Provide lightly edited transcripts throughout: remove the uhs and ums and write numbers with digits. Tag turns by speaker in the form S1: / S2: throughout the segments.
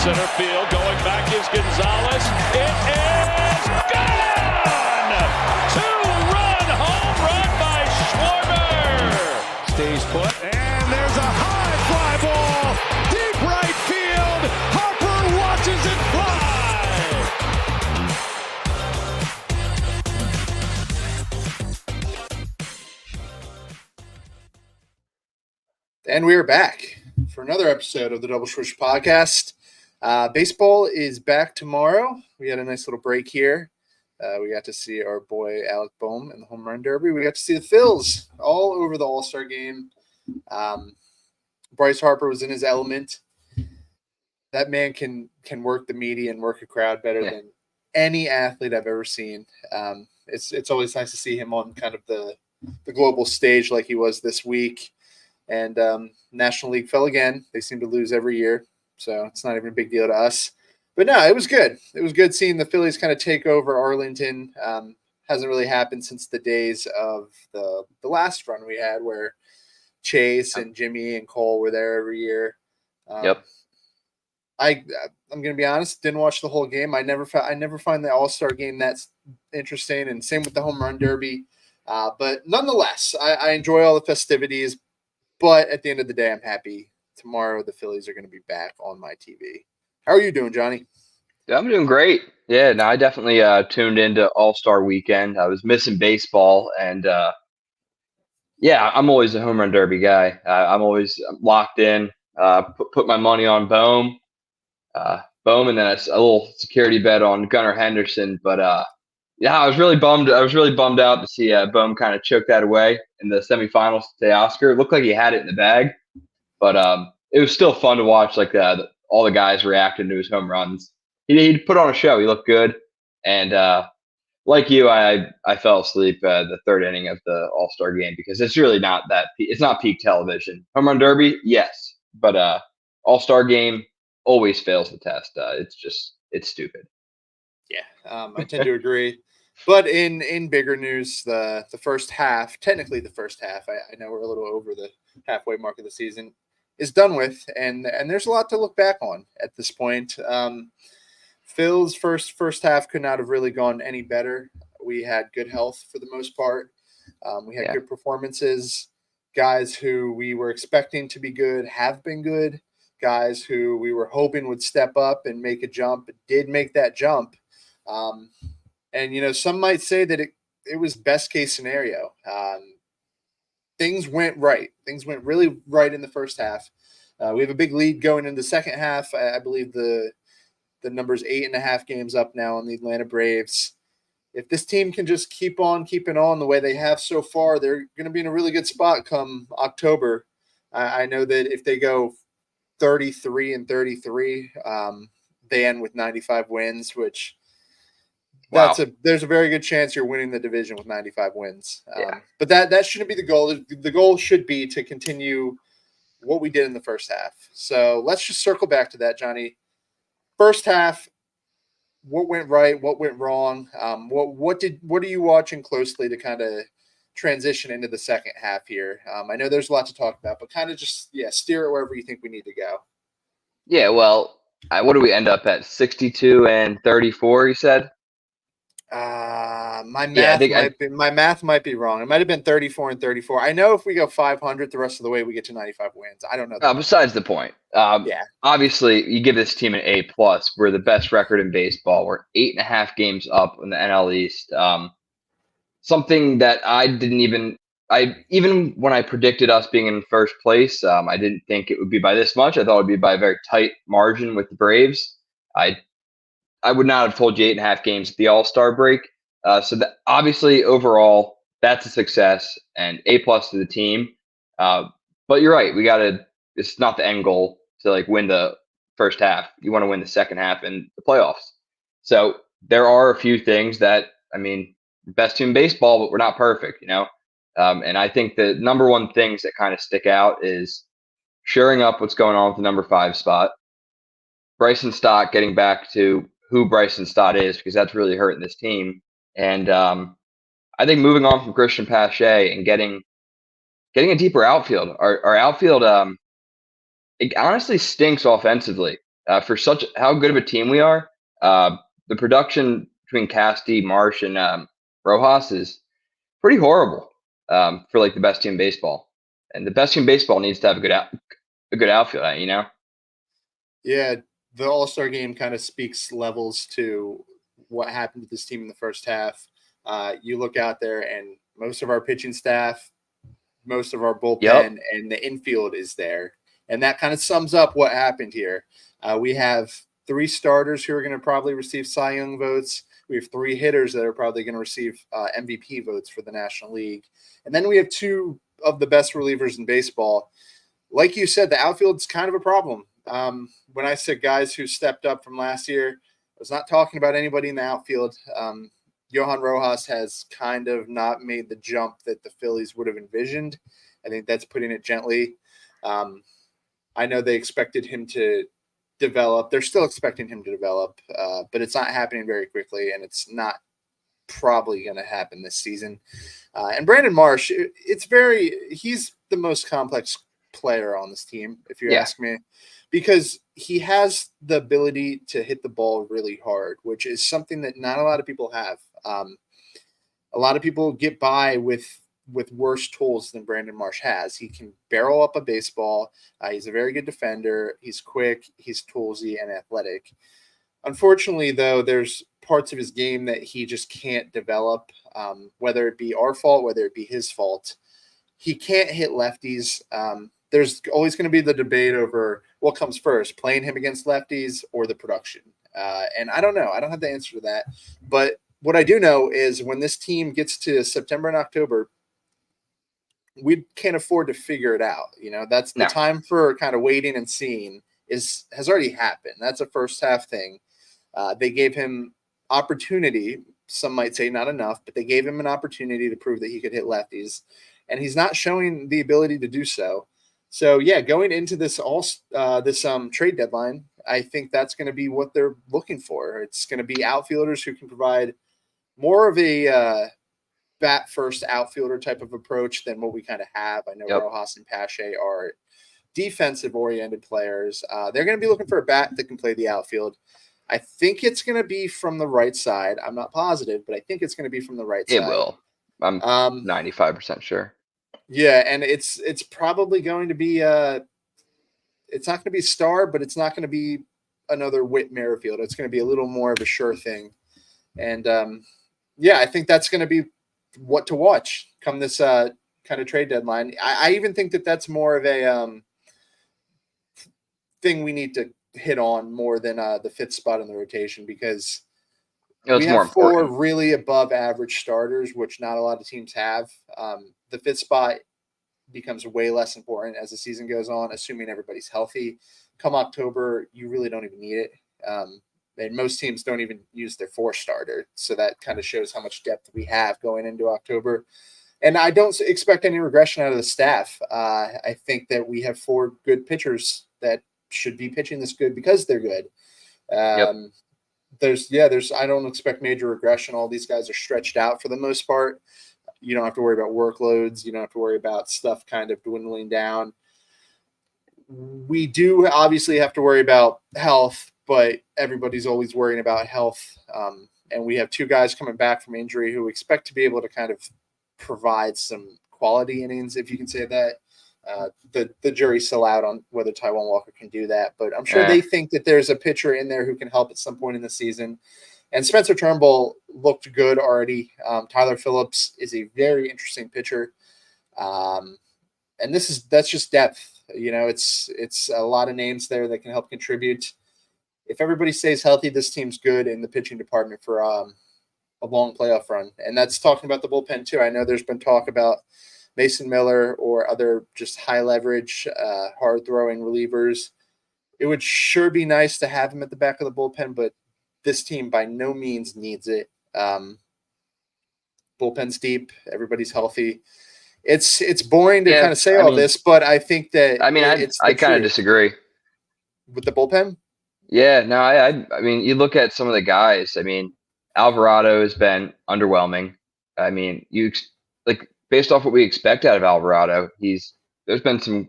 S1: center field. Going back is Gonzalez. It is gone! Two-run home run by Schwarber. Stays put, and there's a high fly ball. Deep right field. Harper watches it fly.
S2: And we are back for another episode of the Double Switch Podcast. Baseball is back tomorrow. We had a nice little break here. We got to see our boy Alec Boehm in the home run derby. We got to see the Phillies all over the All-Star game. Bryce Harper was in his element. That man can work the media and work a crowd better than any athlete I've ever seen. It's always nice to see him on kind of the global stage like he was this week. And National League fell again. They seem to lose every year, so it's not even a big deal to us. But no, it was good. It was good seeing the Phillies kind of take over Arlington. Hasn't really happened since the days of the last run we had where Chase and Jimmy and Cole were there every year.
S3: Yep.
S2: I'm going to be honest, didn't watch the whole game. I never find the All-Star game that's interesting, and same with the home run derby. But nonetheless, I enjoy all the festivities. But at the end of the day, I'm happy. Tomorrow, the Phillies are going to be back on my TV. How are you doing, Johnny?
S3: Yeah, I'm doing great. Yeah, no, I definitely tuned into All-Star Weekend. I was missing baseball, and I'm always a home run derby guy. I'm always locked in. Put my money on Boehm, and then a little security bet on Gunnar Henderson. But I was really bummed. I was really bummed out to see Boehm kind of choke that away in the semifinals to Teoscar. It looked like he had it in the bag, but it was still fun to watch. Like all the guys reacting to his home runs. He put on a show. He looked good, and like you, I fell asleep the third inning of the All-Star game because it's really not that. It's not peak television. Home run derby, yes, but All-Star game always fails the test. It's stupid.
S2: Yeah, I tend to agree. But in bigger news, the first half, technically the first half, I know we're a little over the halfway mark of the season, is done with, and there's a lot to look back on at this point. Phil's first half could not have really gone any better. We had good health for the most part. We had good performances. Guys who we were expecting to be good have been good. Guys who we were hoping would step up and make a jump did make that jump. And, some might say that it was best case scenario. Things went right. Things went really right in the first half. We have a big lead going into the second half. I believe the number's 8.5 games up now on the Atlanta Braves. If this team can just keep on keeping on the way they have so far, they're going to be in a really good spot come October. I know that if they go 33-33, they end with 95 wins, which there's a very good chance you're winning the division with 95 wins. But that shouldn't be the goal. The goal should be to continue what we did in the first half. So let's just circle back to that, Johnny. First half, what went right? What went wrong? What are you watching closely to kind of transition into the second half here? I know there's a lot to talk about, but kind of just steer it wherever you think we need to go.
S3: Yeah, well, what do we end up at? 62-34, you said?
S2: My math might be wrong. It might have been 34-34. I know if we go 500 the rest of the way, we get to 95 wins. I don't know.
S3: Besides the point. Obviously, you give this team an A+. We're the best record in baseball. We're 8.5 games up in the NL East. Something that even when I predicted us being in first place, I didn't think it would be by this much. I thought it would be by a very tight margin with the Braves. I would not have told you 8.5 games at the All-Star break. So that obviously overall, that's a success and A+ to the team. But you're right. It's not the end goal to win the first half. You want to win the second half and the playoffs. So there are a few things that, best team in baseball, but we're not perfect, And I think the number one things that kind of stick out is shoring up what's going on with the number 5 spot. Bryson Stott getting back to who Bryson Stott is, because that's really hurting this team. And I think moving on from Christian Pache and getting a deeper outfield. Our outfield, it honestly stinks offensively. for such how good of a team we are. The production between Casti, Marsh, and Rojas is pretty horrible for like the best team in baseball. And the best team in baseball needs to have a good outfield, you know?
S2: Yeah, the All-Star game kind of speaks levels to what happened to this team in the first half. You look out there, and most of our pitching staff, most of our bullpen,
S3: Yep.
S2: and the infield is there. And that kind of sums up what happened here. We have 3 starters who are going to probably receive Cy Young votes. We have 3 hitters that are probably going to receive MVP votes for the National League. And then we have 2 of the best relievers in baseball. Like you said, the outfield's kind of a problem. When I said guys who stepped up from last year, I was not talking about anybody in the outfield. Johan Rojas has kind of not made the jump that the Phillies would have envisioned. I think that's putting it gently. I know they expected him to develop. They're still expecting him to develop, but it's not happening very quickly, and it's not probably going to happen this season. And Brandon Marsh, he's the most complex player on this team, if you ask me, because he has the ability to hit the ball really hard, which is something that not a lot of people have. A lot of people get by with worse tools than Brandon Marsh has. He can barrel up a baseball. He's a very good defender. He's quick. He's toolsy and athletic. Unfortunately, though, there's parts of his game that he just can't develop, whether it be our fault, whether it be his fault. He can't hit lefties. There's always going to be the debate over what comes first, playing him against lefties or the production. And I don't know. I don't have the answer to that. But what I do know is when this team gets to September and October, we can't afford to figure it out. You know, that's the time for kind of waiting and seeing has already happened. That's a first half thing. They gave him opportunity. Some might say not enough, but they gave him an opportunity to prove that he could hit lefties, and he's not showing the ability to do so. So yeah, going into this trade deadline, I think that's going to be what they're looking for. It's going to be outfielders who can provide more of a bat first outfielder type of approach than what we kind of have. I know Rojas and Pache are defensive oriented players. They're going to be looking for a bat that can play the outfield. I think it's going to be from the right side. I'm not positive, but I think it's going to be from the right side.
S3: It will. I'm 95% sure.
S2: Yeah, and it's probably going to be it's not going to be Star, but it's not going to be another Whit Merrifield. It's going to be a little more of a sure thing. And I think that's going to be what to watch come this kind of trade deadline. I even think that that's more of a thing we need to hit on more than the 5th spot in the rotation, because we have 4 really above average starters, which not a lot of teams have. The 5th spot becomes way less important as the season goes on, assuming everybody's healthy. Come October, you really don't even need it. And most teams don't even use their 4 starter. So that kind of shows how much depth we have going into October. And I don't expect any regression out of the staff. I think that we have 4 good pitchers that should be pitching this good because they're good. I don't expect major regression. All these guys are stretched out for the most part. You don't have to worry about workloads. You don't have to worry about stuff kind of dwindling down. We do obviously have to worry about health, but everybody's always worrying about health. And we have 2 guys coming back from injury who expect to be able to kind of provide some quality innings, if you can say that. The jury's still out on whether Taijuan Walker can do that, but I'm sure they think that there's a pitcher in there who can help at some point in the season. And Spencer Turnbull looked good already. Tyler Phillips is a very interesting pitcher. And that's just depth. You know, it's a lot of names there that can help contribute. If everybody stays healthy, this team's good in the pitching department for a long playoff run. And that's talking about the bullpen too. I know there's been talk about Mason Miller or other just high leverage, hard throwing relievers. It would sure be nice to have him at the back of the bullpen, but this team by no means needs it. Bullpen's deep. Everybody's healthy. It's boring to kind of say all this, but I think that
S3: I kind of disagree
S2: with the bullpen.
S3: Yeah, no, I mean, you look at some of the guys. I mean, Alvarado has been underwhelming. I mean, based off what we expect out of Alvarado, there's been some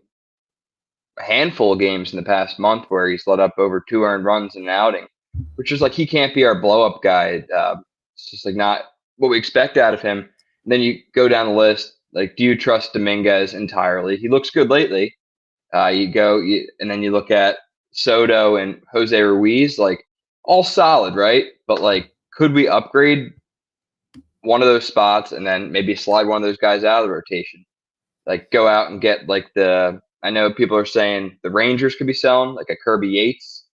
S3: a handful of games in the past month where he's let up over 2 earned runs in an outing, which is like he can't be our blow up guy. It's just like not what we expect out of him. And then you go down the list. Like, do you trust Dominguez entirely? He looks good lately. And then you look at Soto and Jose Ruiz, like all solid, right? But like, could we upgrade one of those spots and then maybe slide one of those guys out of the rotation? Like, go out and get like I know people are saying the Rangers could be selling like a Kirby Yates,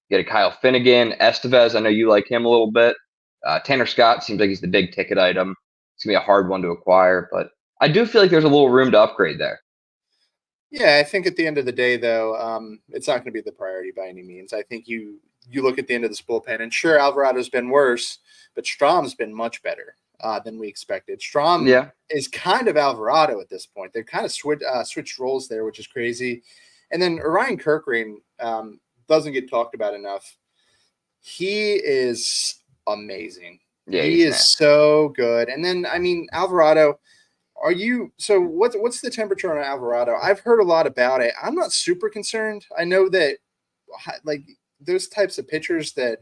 S3: get a Kyle Finnegan, Estevez. I know you like him a little bit. Tanner Scott seems like he's the big ticket item. It's gonna be a hard one to acquire, but I do feel like there's a little room to upgrade there.
S2: Yeah, I think at the end of the day, though, it's not going to be the priority by any means. I think you look at the end of this bullpen, and sure, Alvarado's been worse, but Strom's been much better than we expected. Strom is kind of Alvarado at this point. They've kind of switched roles there, which is crazy. And then Orion Kirkring doesn't get talked about enough. He is amazing.
S3: Yeah,
S2: he is so good. And then, I mean, Alvarado. What's the temperature on Alvarado? I've heard a lot about it. I'm not super concerned. I know that like those types of pitchers that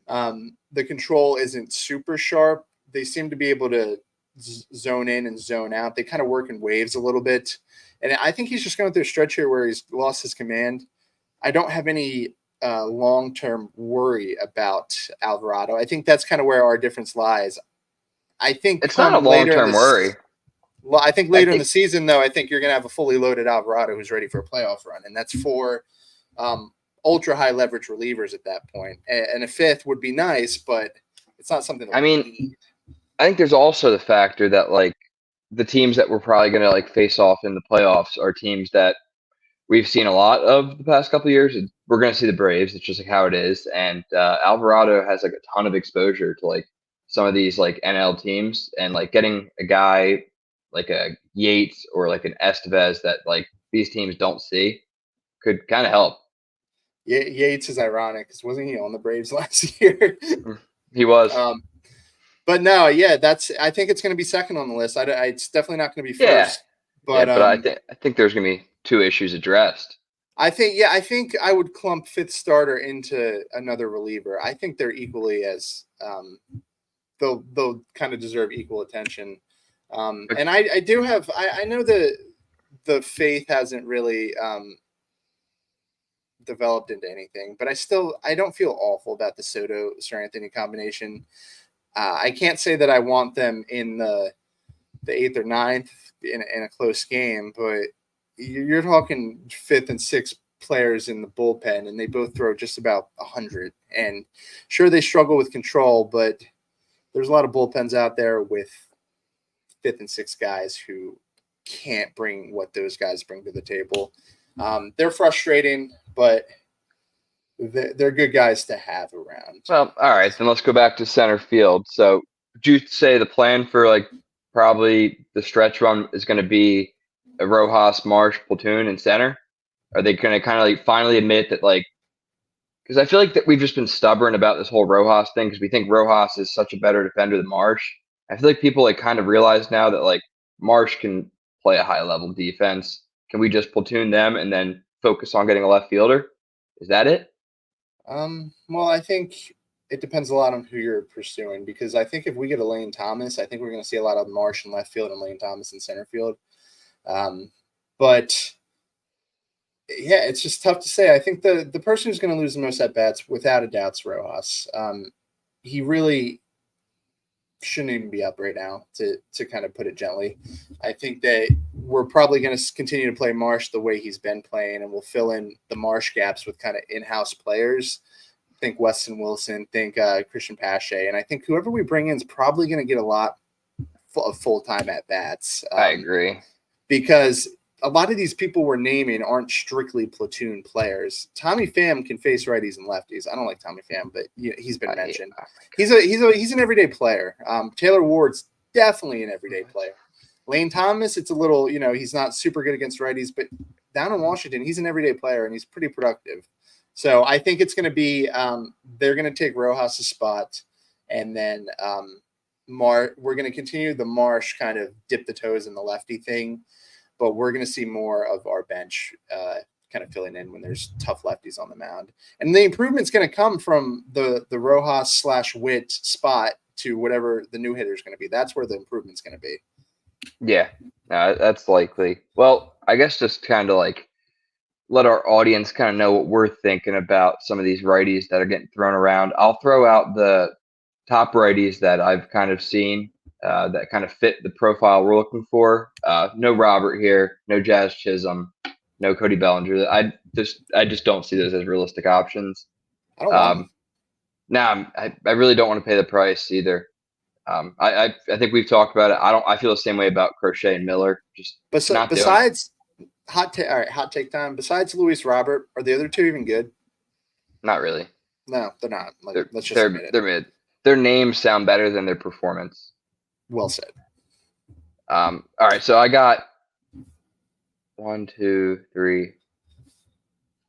S2: the control isn't super sharp, they seem to be able to zone in and zone out. They kind of work in waves a little bit. And I think he's just going through a stretch here where he's lost his command. I don't have any long-term worry about Alvarado. I think that's kind of where our difference lies. I think
S3: it's not a long-term worry.
S2: Well, I think later in the season, though, I think you're going to have a fully loaded Alvarado who's ready for a playoff run. And that's for ultra high leverage relievers at that point. And a fifth would be nice, but it's not something that we need.
S3: I think there's also the factor that like the teams that we're probably going to like face off in the playoffs are teams that we've seen a lot of the past couple of years. We're going to see the Braves. It's just like how it is. And Alvarado has like a ton of exposure to like some of these like NL teams, and like getting a guy like a Yates or like an Estevez that like these teams don't see could kind of help.
S2: Yeah, Yates is ironic because wasn't he on the Braves last year?
S3: He was.
S2: But no, yeah, I think it's going to be second on the list. It's definitely not going to be first. But
S3: I think there's going to be 2 issues addressed.
S2: I think I would clump fifth starter into another reliever. I think they're equally as they'll kind of deserve equal attention. And I do have I know that the faith hasn't really developed into anything, but I don't feel awful about the Soto Seranthony combination. I can't say that I want them in the 8th or 9th in a close game, but you're talking 5th and 6th players in the bullpen, and they both throw just about 100. And sure, they struggle with control, but there's a lot of bullpens out there with 5th and 6th guys who can't bring what those guys bring to the table. They're frustrating, but they're good guys to have around.
S3: Well, all right, then let's go back to center field. So would you say the plan for like probably the stretch run is going to be a Rojas Marsh platoon in center? Are they going to kind of like finally admit that like, because I feel like that we've just been stubborn about this whole Rojas thing because we think Rojas is such a better defender than Marsh. I feel like people like kind of realize now that like Marsh can play a high level defense. Can we just platoon them and then focus on getting a left fielder? Is that it?
S2: Well, I think it depends a lot on who you're pursuing, because I think if we get a Lane Thomas, I think we're going to see a lot of Marsh in left field and Lane Thomas in center field. But yeah, it's just tough to say. I think the person who's going to lose the most at bats, without a doubt, is Rojas. He really shouldn't even be up right now, to kind of put it gently. I think that we're probably going to continue to play Marsh the way he's been playing, and we'll fill in the Marsh gaps with kind of in-house players. Think Weston Wilson, think Christian Pache, and I think whoever we bring in is probably going to get a lot of full-time at-bats.
S3: I agree.
S2: Because a lot of these people we're naming aren't strictly platoon players. Tommy Pham can face righties and lefties. I don't like Tommy Pham, but he's been mentioned. He's an everyday player. Taylor Ward's definitely an everyday player. Lane Thomas, it's a little, he's not super good against righties, but down in Washington, he's an everyday player and he's pretty productive. So I think it's going to be they're going to take Rojas' spot, and then we're going to continue the Marsh kind of dip the toes in the lefty thing. But we're going to see more of our bench kind of filling in when there's tough lefties on the mound. And the improvement's going to come from the Rojas/Witt spot to whatever the new hitter is going to be. That's where the improvement's going to be.
S3: Yeah, that's likely. Well, I guess just kind of like let our audience kind of know what we're thinking about some of these righties that are getting thrown around. I'll throw out the top righties that I've kind of seen that kind of fit the profile we're looking for. No Robert here, no Jazz Chisholm, no Cody Bellinger. I just don't see those as realistic options.
S2: I don't want them.
S3: Now, I really don't want to pay the price either. I think we've talked about it. I feel the same way about Crochet and Miller. Just not
S2: besides hot take time. Besides Luis Robert, are the other two even good?
S3: Not really.
S2: No, they're not. Let's just admit it.
S3: They're mid. Their names sound better than their performance.
S2: Well said.
S3: All right, so I got 1, 2, 3.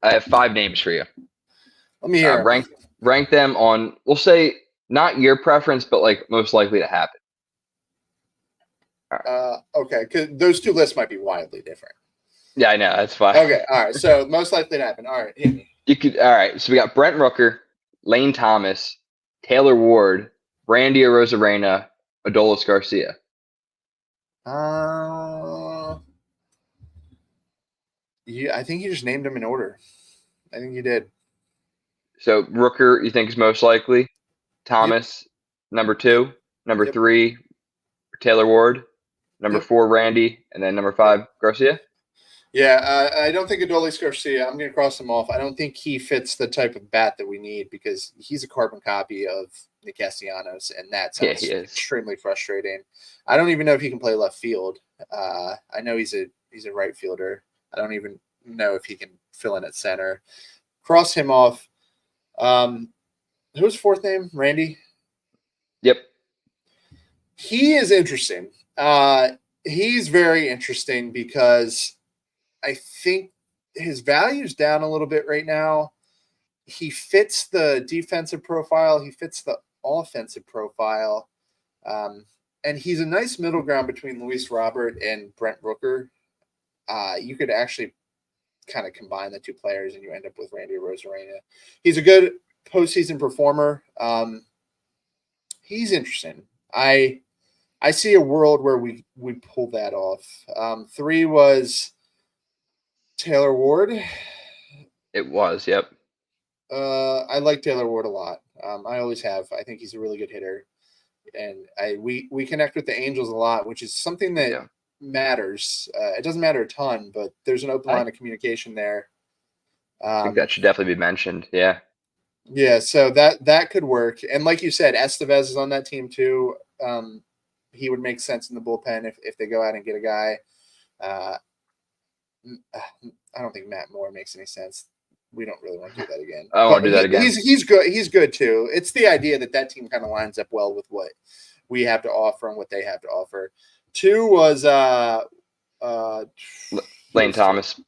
S3: I have 5 names for you.
S2: Let me hear.
S3: Rank them on. We'll say not your preference, but like most likely to happen.
S2: Okay, because those two lists might be wildly different.
S3: Yeah, I know. That's fine.
S2: Okay, all right. So most likely to happen. All right, hit me.
S3: All right. So we got Brent Rooker, Lane Thomas, Taylor Ward, Randy Arozarena, Adolis Garcia.
S2: I think you just named them in order. I think you did.
S3: So Rooker, you think is most likely? Thomas, number 2. Number 3, Taylor Ward. Number 4, Randy. And then number 5, Garcia?
S2: Yeah, I don't think Adolis Garcia. I'm going to cross him off. I don't think he fits the type of bat that we need because he's a carbon copy of Nick Castellanos, and that sounds extremely frustrating. I don't even know if he can play left field. I know he's a right fielder. I don't even know if he can fill in at center. Cross him off. Who's fourth name? Randy?
S3: Yep.
S2: He is interesting. He's very interesting because I think his value's down a little bit right now. He fits the defensive profile. He fits the offensive profile. And he's a nice middle ground between Luis Robert and Brent Rooker. You could actually kind of combine the two players and you end up with Randy Arozarena. He's a good postseason performer. He's interesting. I see a world where we pull that off. 3 was Taylor Ward.
S3: It was, yep.
S2: I like Taylor Ward a lot. I always have. I think he's a really good hitter. And we connect with the Angels a lot, which is something that matters. It doesn't matter a ton, but there's an open line of communication there.
S3: I think that should definitely be mentioned. Yeah.
S2: Yeah, so that could work. And like you said, Estevez is on that team too. He would make sense in the bullpen if they go out and get a guy. I don't think Matt Moore makes any sense. We don't really want to do that again.
S3: I want to do that again.
S2: He's good. He's good too. It's the idea that team kind of lines up well with what we have to offer and what they have to offer. 2 was
S3: Lane Thomas.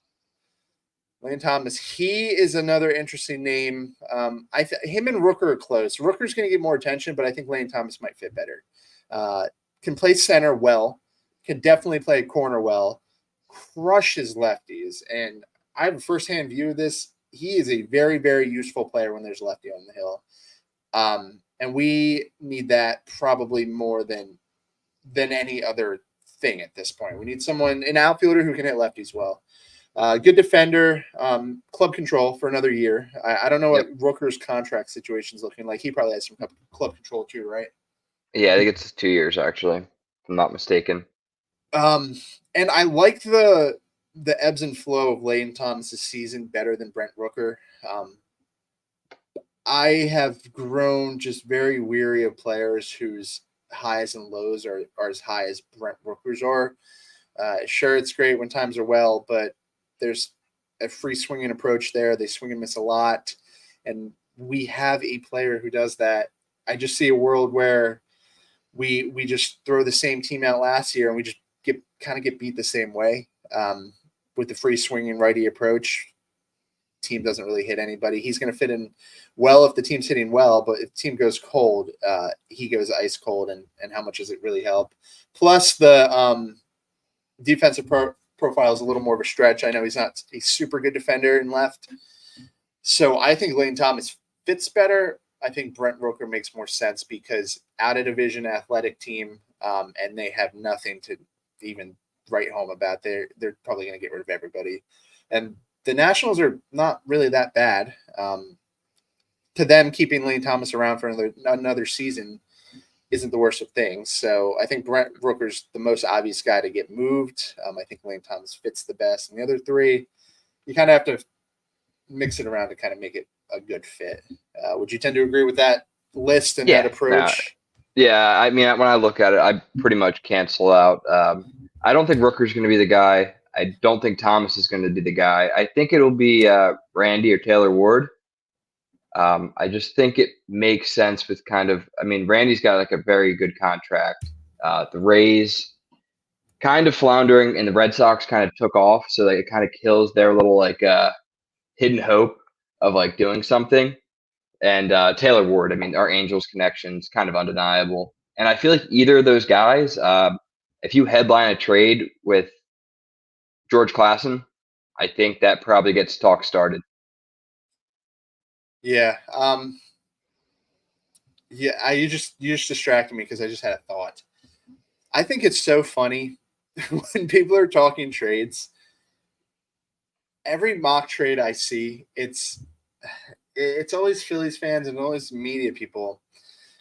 S2: Lane Thomas. He is another interesting name. Him and Rooker are close. Rooker's going to get more attention, but I think Lane Thomas might fit better. Can play center well. Can definitely play corner well. Crushes lefties, and I have a firsthand view of this. He is a very, very useful player when there's a lefty on the hill. And we need that probably more than any other thing at this point. We need an outfielder who can hit lefties well. Good defender, club control for another year. I don't know what Rooker's contract situation is looking like. He probably has some club control too, right?
S3: Yeah, I think it's 2 years actually, if I'm not mistaken.
S2: And I like the ebbs and flow of Lane Thomas's season better than Brent Rooker. I have grown just very weary of players whose highs and lows are as high as Brent Rooker's are. Sure, it's great when times are well, but there's a free swinging approach there. They swing and miss a lot, and we have a player who does that. I just see a world where we just throw the same team out last year and we just get beat the same way with the free swinging righty approach. Team doesn't really hit anybody. He's going to fit in well if the team's hitting well, but if the team goes cold, he goes ice cold, and how much does it really help? Plus the defensive profile is a little more of a stretch. I know he's not a super good defender in left. So I think Lane Thomas fits better. I think Brent Rooker makes more sense because out of division athletic team, and they have nothing to even write home about. They're probably going to get rid of everybody. And the Nationals are not really that bad. To them, keeping Lane Thomas around for another season isn't the worst of things. So I think Brent Rooker's the most obvious guy to get moved. I think Lane Thomas fits the best. And the other three, you kind of have to mix it around to kind of make it a good fit. Would you tend to agree with that list and that approach?
S3: Yeah, I mean, when I look at it, I pretty much cancel out. I don't think Rooker's going to be the guy. I don't think Thomas is going to be the guy. I think it'll be Randy or Taylor Ward. I just think it makes sense with Randy's got like a very good contract. The Rays kind of floundering and the Red Sox kind of took off. So like it kind of kills their little like hidden hope of like doing something. And Taylor Ward, I mean, our Angels connection is kind of undeniable. And I feel like either of those guys, if you headline a trade with George Klassen, I think that probably gets talk started.
S2: Yeah. You just distracted me because I just had a thought. I think it's so funny when people are talking trades. Every mock trade I see, it's always Phillies fans and always media people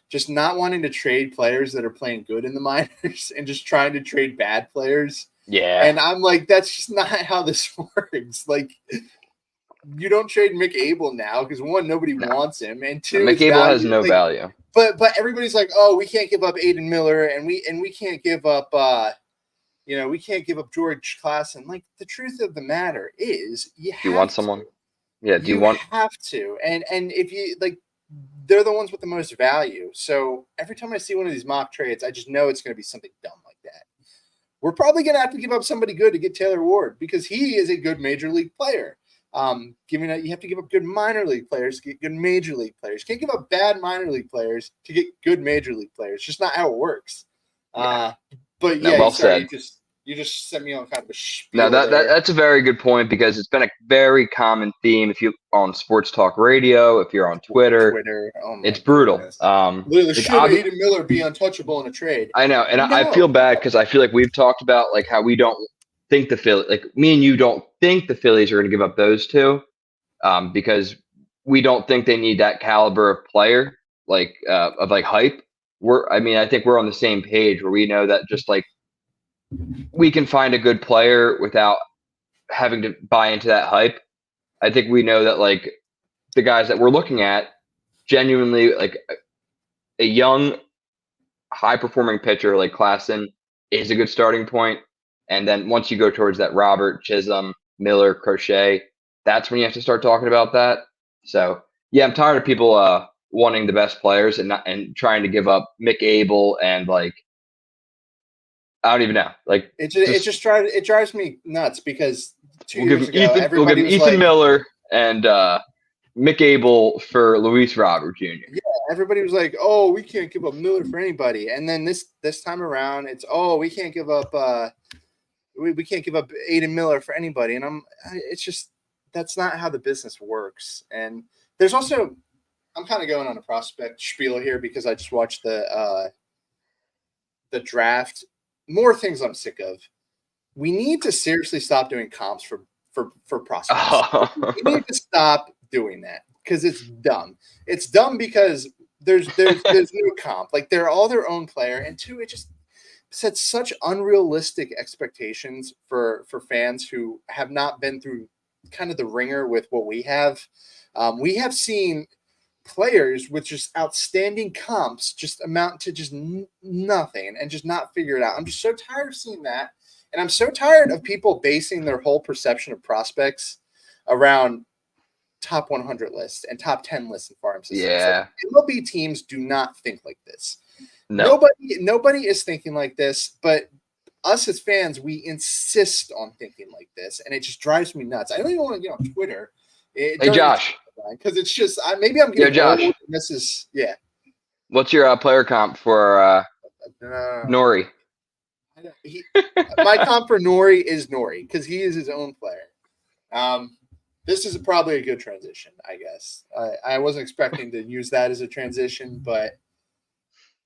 S2: just not wanting to trade players that are playing good in the minors and just trying to trade bad players.
S3: Yeah.
S2: And I'm like, that's just not how this works. Like, you don't trade Mick Abel now because one, nobody wants him, and two,
S3: Mick Abel has no value.
S2: But everybody's like, oh, we can't give up Aiden Miller, and we can't give up, we can't give up George Klassen. Like, the truth of the matter is,
S3: you want someone? Yeah.
S2: You have to, and if you like, they're the ones with the most value. So every time I see one of these mock trades, I just know it's going to be something dumb like that. We're probably going to have to give up somebody good to get Taylor Ward because he is a good major league player. You have to give up good minor league players to get good major league players. You can't give up bad minor league players to get good major league players. It's just not how it works.
S3: Yeah.
S2: But yeah,
S3: well said.
S2: You just sent me on kind of a spiel.
S3: No, that's a very good point because it's been a very common theme. If you're on Sports Talk Radio, if you're on Twitter, it's brutal.
S2: Literally, should Aiden Miller be untouchable in a trade?
S3: I know, and I feel bad because I feel like we've talked about like how we don't think the Phillies, like me and you don't think the Phillies are going to give up those two, because we don't think they need that caliber of player, like of like hype. I think we're on the same page where we know that just like we can find a good player without having to buy into that hype. I think we know that like the guys that we're looking at genuinely like a young, high performing pitcher like Klassen is a good starting point. And then once you go towards that Robert, Chisholm, Miller, Crochet, that's when you have to start talking about that. So yeah, I'm tired of people wanting the best players and trying to give up Mick Abel and like I don't even know. Like
S2: it drives me nuts because
S3: we'll give Ethan Miller and Mick Abel for Luis Robert Jr.
S2: Yeah, everybody was like, "Oh, we can't give up Miller for anybody." And then this time around, it's we can't give up we can't give up Aiden Miller for anybody. And it's just that's not how the business works. And there's also I'm kind of going on a prospect spiel here because I just watched the draft. More things I'm sick of. We need to seriously stop doing comps for prospects. We need to stop doing that because it's dumb. It's dumb because there's no comp. Like they're all their own player, and two, it just sets such unrealistic expectations for fans who have not been through kind of the ringer with what we have. We have seen players with just outstanding comps just amount to just nothing and just not figure it out. I'm just so tired of seeing that. And I'm so tired of people basing their whole perception of prospects around top 100 lists and top 10 lists in farm systems.
S3: Yeah.
S2: Like, MLB teams do not think like this.
S3: No.
S2: Nobody is thinking like this, but us as fans, we insist on thinking like this. And it just drives me nuts. I don't even want to get on Twitter.
S3: Hey, Josh.
S2: Because it's just maybe I'm getting
S3: Josh.
S2: old. This is
S3: What's your player comp for Nori?
S2: My comp for Nori is Nori because he is his own player. This is probably a good transition, I guess. I wasn't expecting to use that as a transition, but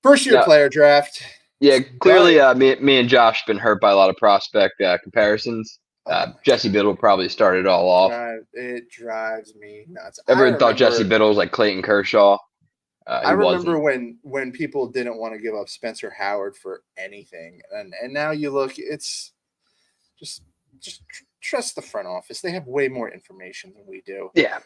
S2: first year player draft.
S3: Yeah, clearly, me and Josh have been hurt by a lot of prospect comparisons. Jesse Biddle probably started it all off.
S2: It drives me nuts.
S3: Everyone thought Jesse Biddle was like Clayton Kershaw.
S2: I remember when people didn't want to give up Spencer Howard for anything, and now you look, it's just trust the front office. They have way more information than we do.
S3: Yeah.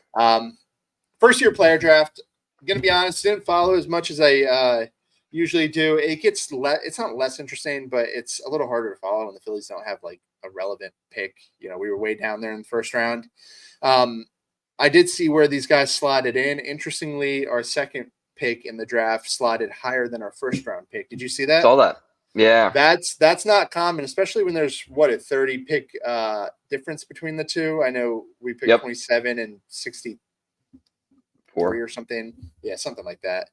S2: First year player draft. I'm gonna be honest, didn't follow as much as I usually do. It gets it's not less interesting, but it's a little harder to follow when the Phillies don't have like a relevant pick. You know, we were way down there in the first round. I did see where these guys slotted in. Interestingly, our second pick in the draft slotted higher than our first round pick. Did you see that?
S3: Saw that. Yeah.
S2: That's not common, especially when there's a 30 pick difference between the two. I know we picked 27 and 64 or something. Yeah, something like that.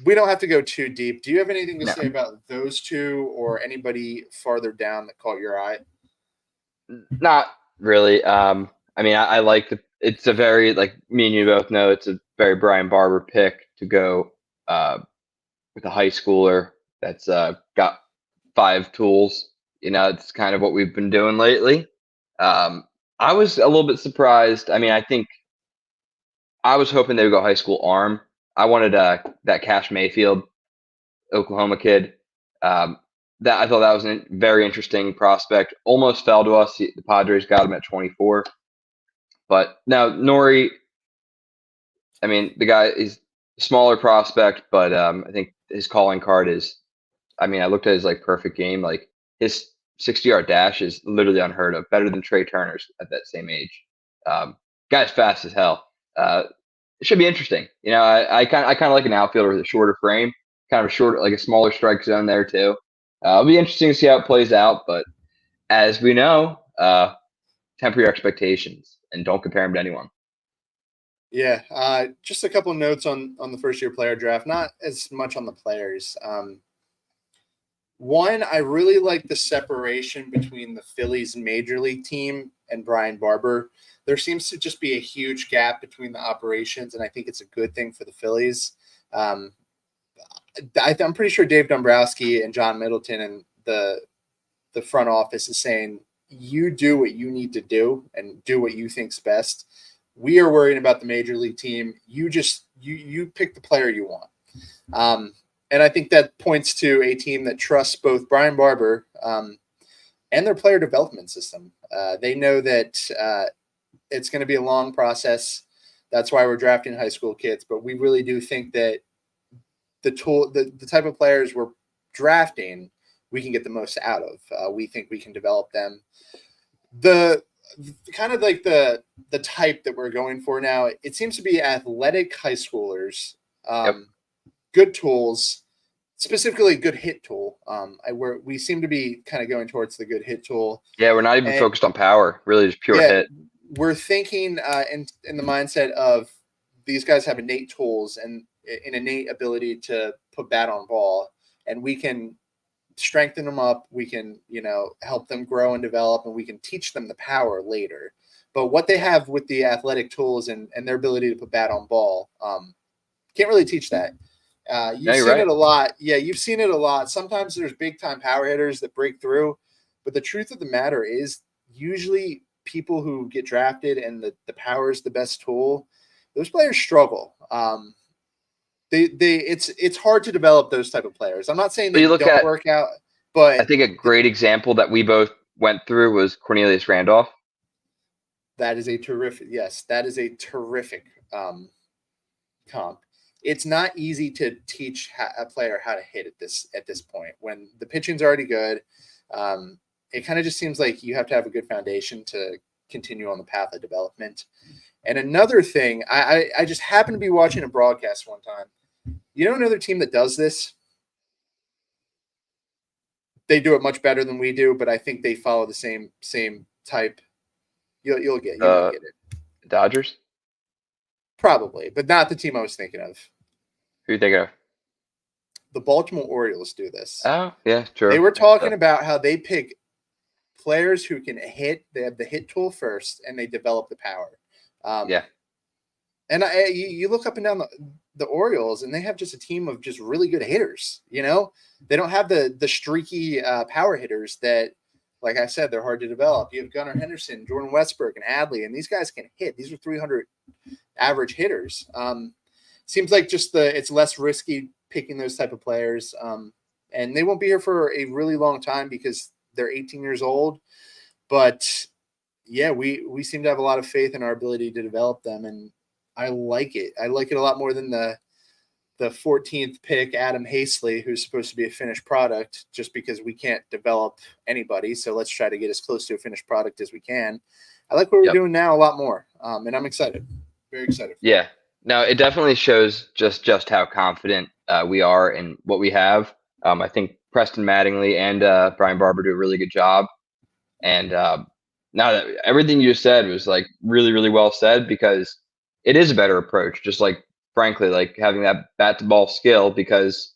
S2: We don't have to go too deep. Do you have anything to say about those two or anybody farther down that caught your eye?
S3: Not really. I mean, I like it's a very, like me and you both know, it's a very Brian Barber pick to go with a high schooler that's got 5 tools. You know, it's kind of what we've been doing lately. I was a little bit surprised. I mean, I think I was hoping they would go high school arm. I wanted that Cash Mayfield, Oklahoma kid. That I thought that was a very interesting prospect. Almost fell to us. The Padres got him at 24. But now Nori, I mean, the guy is a smaller prospect, but I think his calling card is, I mean, I looked at his like perfect game. Like his 60-yard dash is literally unheard of, better than Trey Turner's at that same age. Guy's fast as hell. It should be interesting. You know, I kind of like an outfielder with a shorter frame, kind of a shorter, like a smaller strike zone there too. It'll be interesting to see how it plays out. But as we know, temper your expectations and don't compare him to anyone.
S2: Yeah, just a couple of notes on the first year player draft, not as much on the players. One, I really like the separation between the Phillies major league team and Brian Barber. There seems to just be a huge gap between the operations, and I think it's a good thing for the Phillies. I'm pretty sure Dave Dombrowski and John Middleton and the front office is saying, you do what you need to do and do what you think's best. We are worrying about the major league team. You pick the player you want. And I think that points to a team that trusts both Brian Barber and their player development system. They know that it's going to be a long process. That's why we're drafting high school kids. But we really do think that the type of players we're drafting, we can get the most out of. We think we can develop them. The kind of like the type that we're going for now, it seems to be athletic high schoolers. Good tools, specifically good hit tool. We seem to be kind of going towards the good hit tool.
S3: Yeah, we're not even focused on power, really just pure hit.
S2: We're thinking in the mindset of these guys have innate tools and an innate ability to put bat on ball, and we can strengthen them up. We can, help them grow and develop, and we can teach them the power later. But what they have with the athletic tools and their ability to put bat on ball, can't really teach that. You've seen it a lot. Yeah, you've seen it a lot. Sometimes there's big time power hitters that break through, but the truth of the matter is usually people who get drafted and the power is the best tool, those players struggle. It's hard to develop those type of players. I'm not saying they don't work out, but
S3: I think a great example that we both went through was Cornelius Randolph.
S2: That is a terrific comp. It's not easy to teach a player how to hit at this point when the pitching's already good. It kind of just seems like you have to have a good foundation to continue on the path of development. And another thing, I just happened to be watching a broadcast one time. You know another team that does this? They do it much better than we do, but I think they follow the same type. You'll get it.
S3: Dodgers?
S2: Probably, but not the team I was thinking of.
S3: Who you think of?
S2: the Baltimore Orioles do this.
S3: Oh, yeah, true.
S2: They were talking about how they pick players who can hit. They have the hit tool first, and they develop the power.
S3: Yeah.
S2: And you look up and down the Orioles, and they have just a team of just really good hitters. You know, they don't have the streaky power hitters that, like I said, they're hard to develop. You have Gunnar Henderson, Jordan Westbrook, and Adley, and these guys can hit. These are 300 average hitters. Seems like just it's less risky picking those type of players. And they won't be here for a really long time because they're 18 years old. But yeah, we seem to have a lot of faith in our ability to develop them, and I like it. I like it a lot more than the 14th pick, Adam Haseley, who's supposed to be a finished product, just because we can't develop anybody. So let's try to get as close to a finished product as we can. I like what we're doing now a lot more, and I'm excited. Very excited.
S3: Yeah. No, it definitely shows just how confident we are in what we have. I think Preston Mattingly and Brian Barber do a really good job. And now that everything you just said was like really, really well said, because it is a better approach. Just like, frankly, like having that bat to ball skill, because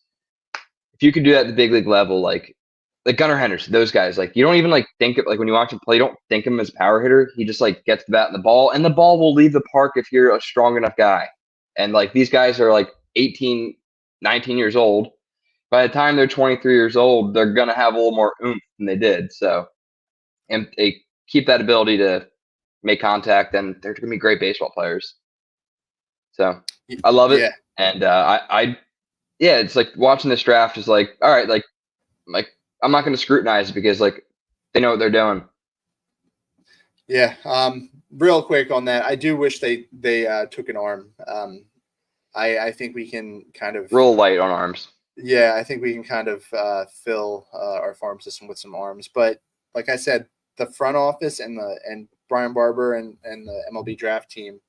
S3: if you can do that at the big league level, like Gunnar Henderson, those guys, like you don't even like think of, like when you watch him play, you don't think of him as a power hitter. He just like gets the bat and the ball will leave the park if you're a strong enough guy. And like these guys are like 18, 19 years old. By the time they're 23 years old, they're going to have a little more oomph than they did. So, and they keep that ability to make contact, and they're going to be great baseball players. So I love it.
S2: Yeah.
S3: And yeah, it's like watching this draft is like, all right, like I'm not going to scrutinize it because like they know what they're doing.
S2: Yeah. Real quick on that, I do wish they took an arm. I think we can kind of
S3: real light on arms.
S2: Yeah, I think we can kind of fill our farm system with some arms. But like I said, the front office and Brian Barber and the MLB draft team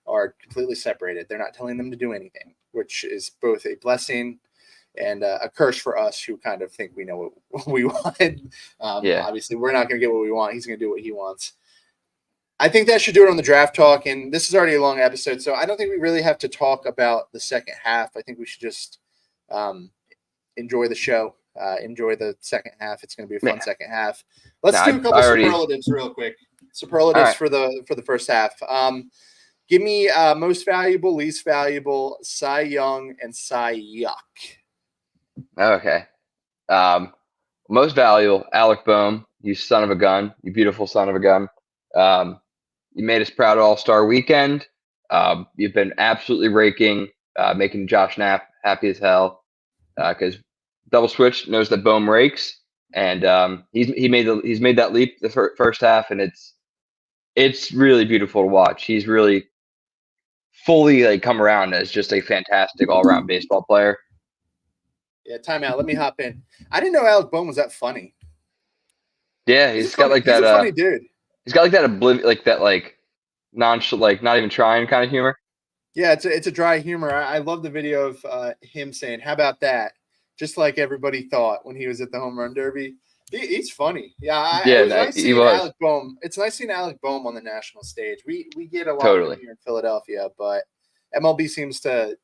S2: are completely separated. They're not telling them to do anything, which is both a blessing and a curse for us who kind of think we know what we want. Obviously, we're not going to get what we want. He's going to do what he wants. I think that should do it on the draft talk. And this is already a long episode, so I don't think we really have to talk about the second half. I think we should just enjoy the show. Enjoy the second half. It's going to be a fun second half. Let's do a couple superlatives real quick. Superlatives for the first half. Give me most valuable, least valuable, Cy Young, and Cy Yuck.
S3: Okay. Most valuable, Alec Boehm. You son of a gun. You beautiful son of a gun. You made us proud All-Star Weekend. You've been absolutely raking, making Josh Knapp happy as hell, because Double Switch knows that Boehm rakes, and he's made that leap the first half, and it's really beautiful to watch. He's really fully like come around as just a fantastic all-around baseball player.
S2: Yeah, timeout. Let me hop in. I didn't know Alec Boehm was that funny.
S3: Yeah, he's got like that.
S2: He's a funny dude.
S3: He's got like that nonchalant, like not even trying kind of humor.
S2: Yeah, it's a dry humor. I love the video of him saying, "How about that?" Just like everybody thought when he was at the home run derby. He's funny. Yeah, he was. Alec Boehm. It's nice seeing Alec Boehm on the national stage. We get a lot of him here in Philadelphia, but MLB seems to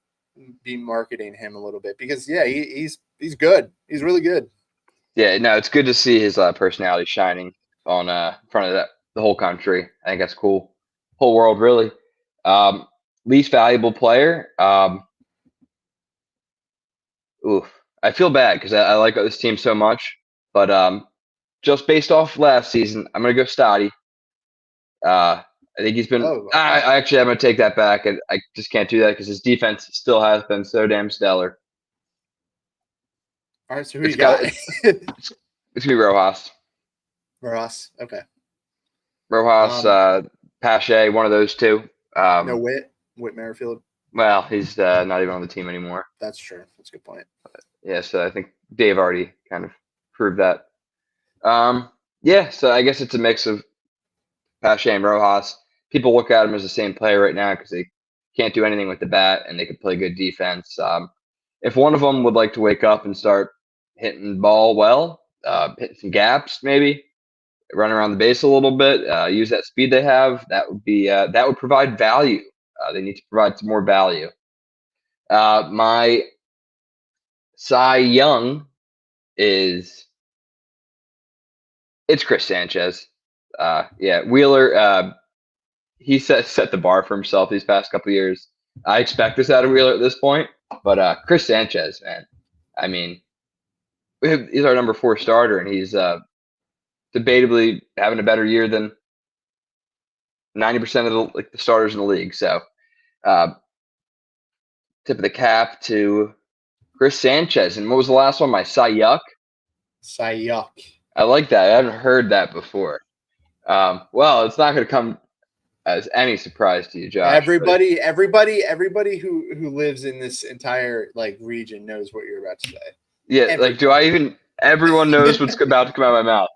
S2: be marketing him a little bit because he's good. He's really good.
S3: Yeah, no, it's good to see his personality shining on in front of the whole country. I think that's cool. Whole world, really. Least valuable player. I feel bad because I like this team so much, but just based off last season, I'm gonna go Stotty. I think he's been. I actually I'm gonna take that back, and I just can't do that because his defense still has been so damn stellar.
S2: All right, so who you got?
S3: It's gonna be Rojas.
S2: Rojas, okay.
S3: Rojas, Pache, one of those two.
S2: No Whit Merrifield.
S3: Well, he's not even on the team anymore.
S2: That's true. That's a good point.
S3: Yeah, so I think Dave already kind of proved that. Yeah, so I guess it's a mix of Pache and Rojas. People look at him as the same player right now because they can't do anything with the bat and they can play good defense. If one of them would like to wake up and start hitting the ball well, hitting some gaps maybe, run around the base a little bit, use that speed they have, that would provide value. They need to provide some more value. My Cy Young it's Chris Sanchez. Wheeler. He set the bar for himself these past couple of years. I expect this out of Wheeler at this point, but Chris Sanchez, man, I mean, he's our number 4 starter, and he's debatably having a better year than 90% of the starters in the league. So, tip of the cap to Chris Sanchez. And what was the last one? My Cy Yuck.
S2: Cy Yuck.
S3: I like that. I haven't heard that before. Well, it's not going to come as any surprise to you, Josh.
S2: Everybody who lives in this entire region knows what you're about to say.
S3: Yeah, everyone knows what's about to come out of my mouth.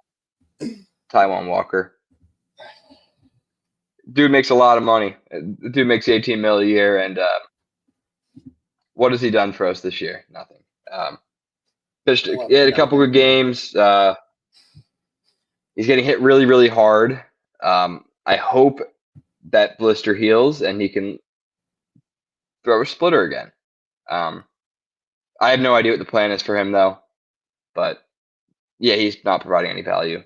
S3: Taiwan Walker. Dude makes a lot of money. The dude makes $18 million a year, and what has he done for us this year? Nothing. He had a couple good games. He's getting hit really, really hard. I hope that blister heals and he can throw a splitter again. I have no idea what the plan is for him, though. But, yeah, he's not providing any value.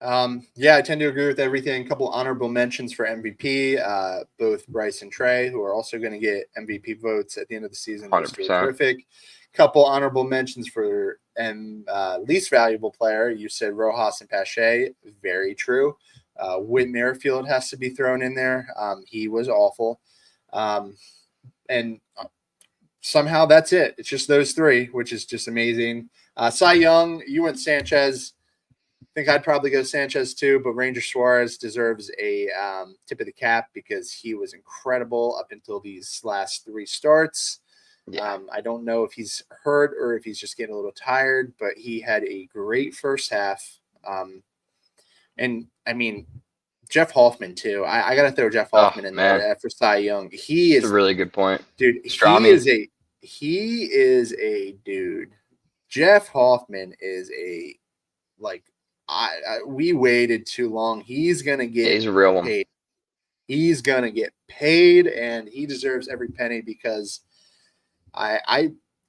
S2: I tend to agree with everything. A couple honorable mentions for MVP. Both Bryce and Trey, who are also going to get MVP votes at the end of the season.
S3: 100%.
S2: Terrific. Couple honorable mentions for least valuable player. You said Rojas and Pache. Very true. Whit Merrifield has to be thrown in there. He was awful. And somehow that's it. It's just those 3, which is just amazing. Cy Young, you went Sanchez. I think I'd probably go Sanchez too, but Ranger Suarez deserves a tip of the cap because he was incredible up until these last 3 starts.
S3: Yeah.
S2: I don't know if he's hurt or if he's just getting a little tired, but he had a great first half. And I mean, Jeff Hoffman too. I got to throw Jeff Hoffman in there for Cy Young. He is
S3: That's a really good point,
S2: dude. He is a dude. Jeff Hoffman is we waited too long. He's gonna get.
S3: He's a real one.
S2: Paid. He's gonna get paid, and he deserves every penny because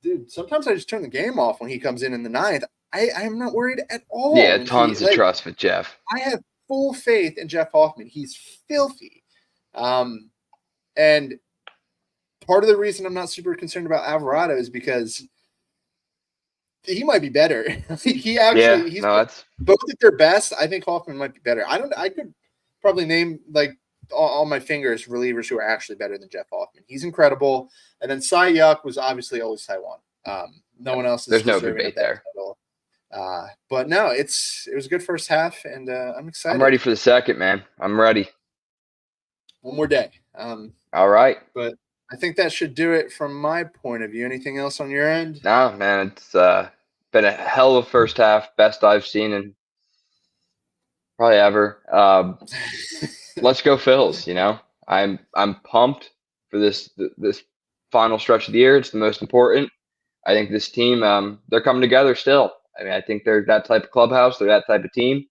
S2: dude. Sometimes I just turn the game off when he comes in the 9th. I'm not worried at all.
S3: Yeah, tons of trust with Jeff.
S2: I have full faith in Jeff Hoffman. He's filthy. And part of the reason I'm not super concerned about Alvarado is because he might be better. Both at their best. I think Hoffman might be better. I could probably name on my fingers relievers who are actually better than Jeff Hoffman. He's incredible. And then Cy Yuck was obviously always Taiwan. No one else is
S3: There's no debate there.
S2: But no, it was a good first half, and I'm excited.
S3: I'm ready for the second, man. I'm ready.
S2: One more day.
S3: All right.
S2: But I think that should do it from my point of view. Anything else on your end?
S3: No, man. It's been a hell of a first half. Best I've seen in probably ever. Let's go Phils, I'm pumped for this final stretch of the year. It's the most important. I think this team, they're coming together still. I mean, I think they're that type of clubhouse. They're that type of team.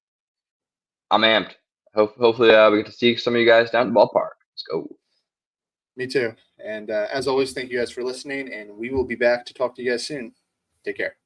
S3: I'm amped. Hopefully we get to see some of you guys down at the ballpark. Let's go.
S2: Me too. And as always, thank you guys for listening, and we will be back to talk to you guys soon. Take care.